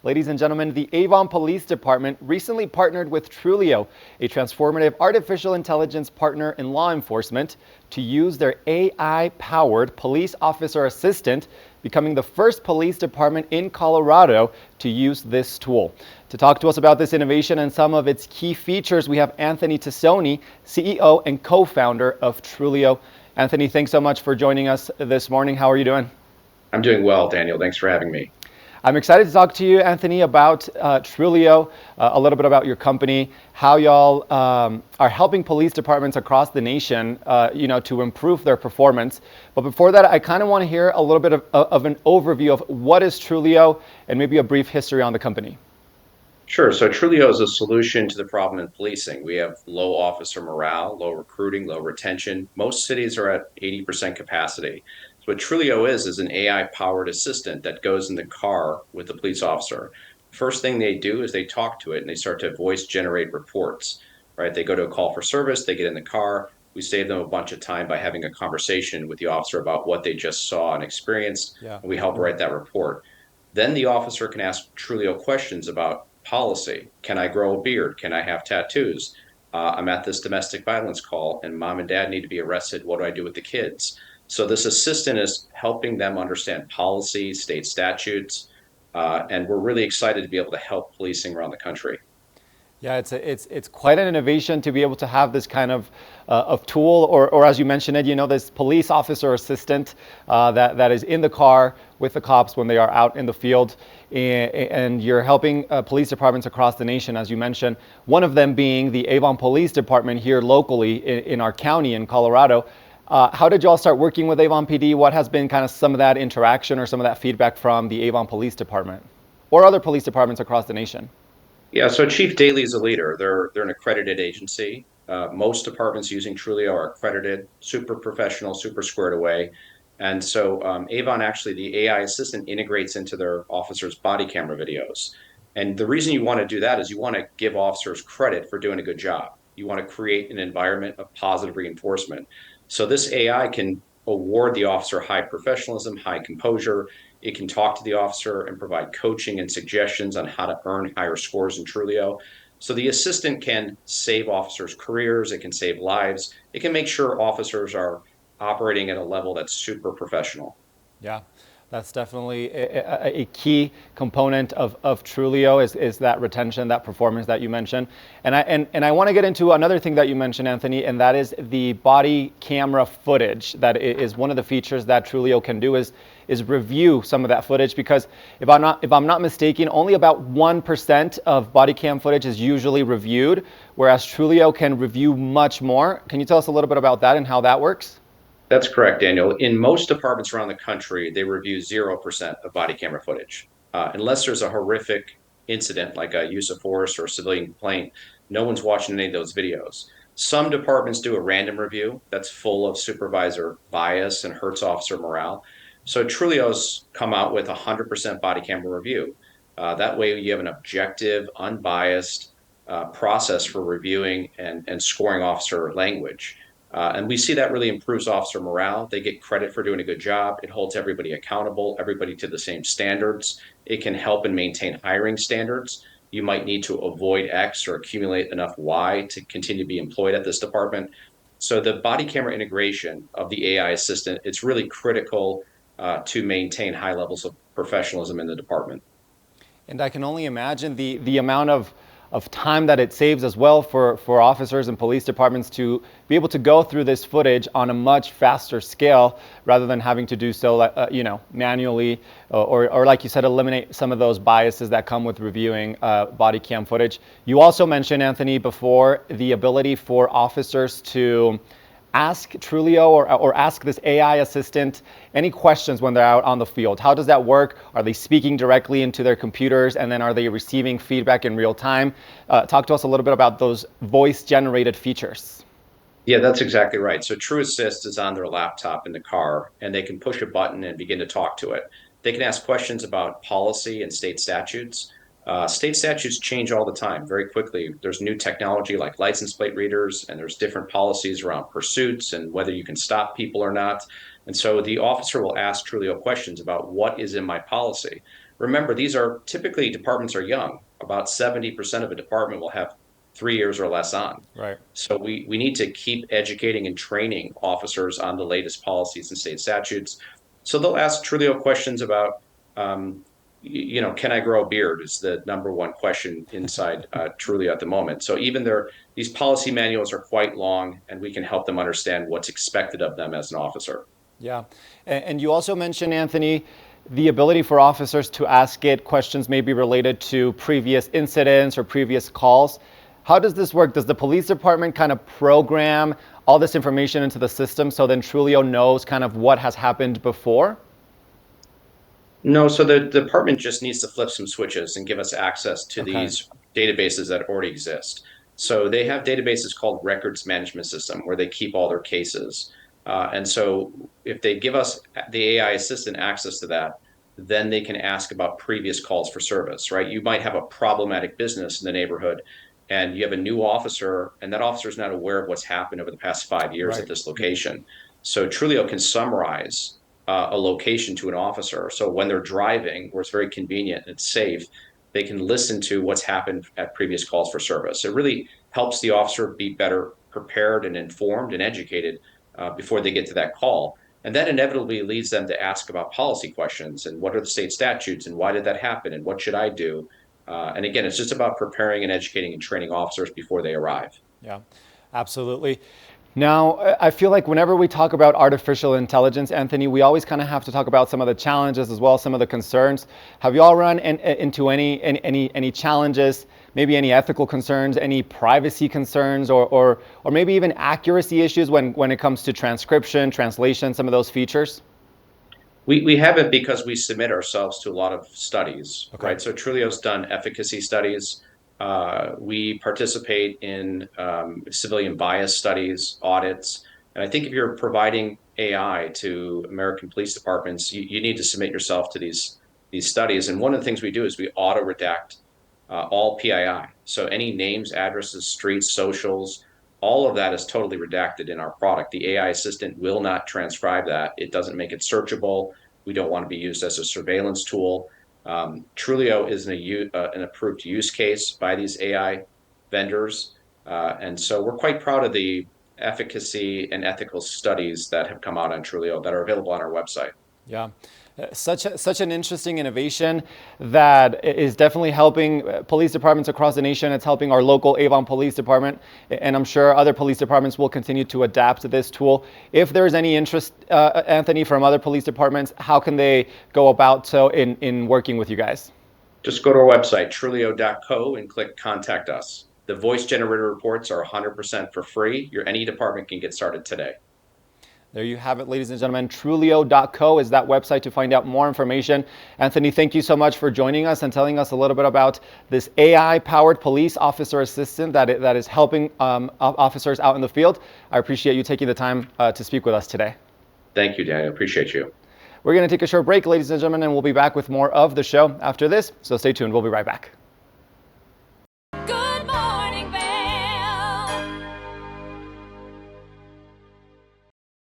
Ladies and gentlemen, the Avon Police Department recently partnered with Truleo, a transformative artificial intelligence partner in law enforcement, to use their AI-powered police officer assistant, becoming the first police department in Colorado to use this tool. To talk to us about this innovation and some of its key features, we have Anthony Tassone, CEO and co-founder of Truleo. Anthony, thanks so much for joining us this morning. How are you doing? I'm doing well, Daniel. Thanks for having me. I'm excited to talk to you, Anthony, about Truleo, a little bit about your company, how y'all are helping police departments across the nation, to improve their performance. But before that, I kind of want to hear a little bit of an overview of what is Truleo and maybe a brief history on the company. Sure. So Truleo is a solution to the problem in policing. We have low officer morale, low recruiting, low retention. Most cities are at 80% capacity. So what Truleo is an AI-powered assistant that goes in the car with the police officer. First thing they do is they talk to it and they start to voice generate reports, right? They go to a call for service, they get in the car. We save them a bunch of time by having a conversation with the officer about what they just saw and experienced, Yeah. and we help write that report. Then the officer can ask Truleo questions about policy. Can I grow a beard? Can I have tattoos? I'm at this domestic violence call and mom and dad need to be arrested. What do I do with the kids? So this assistant is helping them understand policy, state statutes, and we're really excited to be able to help policing around the country. Yeah, it's quite an innovation to be able to have this kind of tool, or as you mentioned it, this police officer assistant that is in the car with the cops when they are out in the field, and you're helping police departments across the nation, as you mentioned. One of them being the Avon Police Department here locally in our county in Colorado. How did y'all start working with Avon PD? What has been kind of some of that interaction or some of that feedback from the Avon Police Department or other police departments across the nation? Yeah, so Chief Daly is a leader. They're an accredited agency. Most departments using Trulio are accredited, super professional, super squared away. And so Avon actually, the AI assistant integrates into their officers' body camera videos. And the reason you want to do that is you want to give officers credit for doing a good job. You want to create an environment of positive reinforcement. So this AI can award the officer high professionalism, high composure. It can talk to the officer and provide coaching and suggestions on how to earn higher scores in Trulio. So the assistant can save officers' careers, it can save lives, it can make sure officers are operating at a level that's super professional. Yeah, that's definitely a key component of Truleo is that retention, that performance that you mentioned. And I want to get into another thing that you mentioned, Anthony, and that is the body camera footage. That is one of the features that Truleo can do is review some of that footage, because if I'm not mistaken, only about 1% of body cam footage is usually reviewed, whereas Truleo can review much more. Can you tell us a little bit about that and how that works? That's correct, Daniel. In most departments around the country, they review 0% of body camera footage. Unless there's a horrific incident like a use of force or a civilian complaint, no one's watching any of those videos. Some departments do a random review that's full of supervisor bias and hurts officer morale. So Trulio's come out with a 100% body camera review. That way you have an objective, unbiased process for reviewing and scoring officer language. And we see that really improves officer morale. They get credit for doing a good job. It holds everybody accountable, everybody to the same standards. It can help and maintain hiring standards. You might need to avoid X or accumulate enough Y to continue to be employed at this department. So the body camera integration of the AI assistant, it's really critical to maintain high levels of professionalism in the department. And I can only imagine the amount of time that it saves as well for officers and police departments to be able to go through this footage on a much faster scale rather than having to do so, manually, or like you said, eliminate some of those biases that come with reviewing body cam footage. You also mentioned, Anthony, before, the ability for officers to ask Truleo or ask this AI assistant any questions when they're out on the field. How does that work? Are they speaking directly into their computers, and then are they receiving feedback in real time? Talk to us a little bit about those voice generated features. Yeah, that's exactly right. So True Assist is on their laptop in the car, and they can push a button and begin to talk to it. They can ask questions about policy and state statutes. State statutes change all the time, very quickly. There's new technology like license plate readers, and there's different policies around pursuits and whether you can stop people or not. And so the officer will ask Trulio questions about what is in my policy. remember, these are typically departments are young. About 70% of a department will have 3 years or less on. Right. So we need to keep educating and training officers on the latest policies and state statutes. So they'll ask Truleo questions about, can I grow a beard is the number one question inside Truleo at the moment. So even these policy manuals are quite long, and we can help them understand what's expected of them as an officer. Yeah. And you also mentioned, Anthony, the ability for officers to ask it questions maybe related to previous incidents or previous calls. How does this work? Does the police department kind of program all this information into the system so then Truleo knows kind of what has happened before? No, so the department just needs to flip some switches and give us access to Okay. these databases that already exist. So they have databases called records management system where they keep all their cases. And so if they give us the AI assistant access to that, then they can ask about previous calls for service, right? You might have a problematic business in the neighborhood and you have a new officer, and that officer is not aware of what's happened over the past 5 years at Right. this location. So Truleo can summarize a location to an officer. So when they're driving, where it's very convenient and it's safe, they can listen to what's happened at previous calls for service. It really helps the officer be better prepared and informed and educated before they get to that call. And that inevitably leads them to ask about policy questions and what are the state statutes and why did that happen and what should I do? And again, it's just about preparing and educating and training officers before they arrive. Yeah, absolutely. Now, I feel like whenever we talk about artificial intelligence, Anthony, we always kind of have to talk about some of the challenges as well, some of the concerns. Have you all run into any challenges, maybe any ethical concerns, any privacy concerns, or maybe even accuracy issues when it comes to transcription, translation, some of those features? We haven't because we submit ourselves to a lot of studies, Okay. right? So Truleo's done efficacy studies. We participate in civilian bias studies, audits. And I think if you're providing AI to American police departments, you need to submit yourself to these studies. And one of the things we do is we auto redact all PII. So any names, addresses, streets, socials, all of that is totally redacted in our product. The AI assistant will not transcribe that. It doesn't make it searchable. We don't want to be used as a surveillance tool. Truleo is an approved use case by these AI vendors. And so we're quite proud of the efficacy and ethical studies that have come out on Truleo that are available on our website. Yeah, such an interesting innovation that is definitely helping police departments across the nation. It's helping our local Avon Police Department, and I'm sure other police departments will continue to adapt to this tool. If there's any interest, Anthony, from other police departments, how can they go about in working with you guys? Just go to our website, truleo.co, and click Contact Us. The voice generated reports are 100% for free. Any department can get started today. There you have it, ladies and gentlemen. Truleo.co is that website to find out more information. Anthony, thank you so much for joining us and telling us a little bit about this AI-powered police officer assistant that is helping officers out in the field. I appreciate you taking the time to speak with us today. Thank you, Daniel. Appreciate you. We're going to take a short break, ladies and gentlemen, and we'll be back with more of the show after this. So stay tuned. We'll be right back.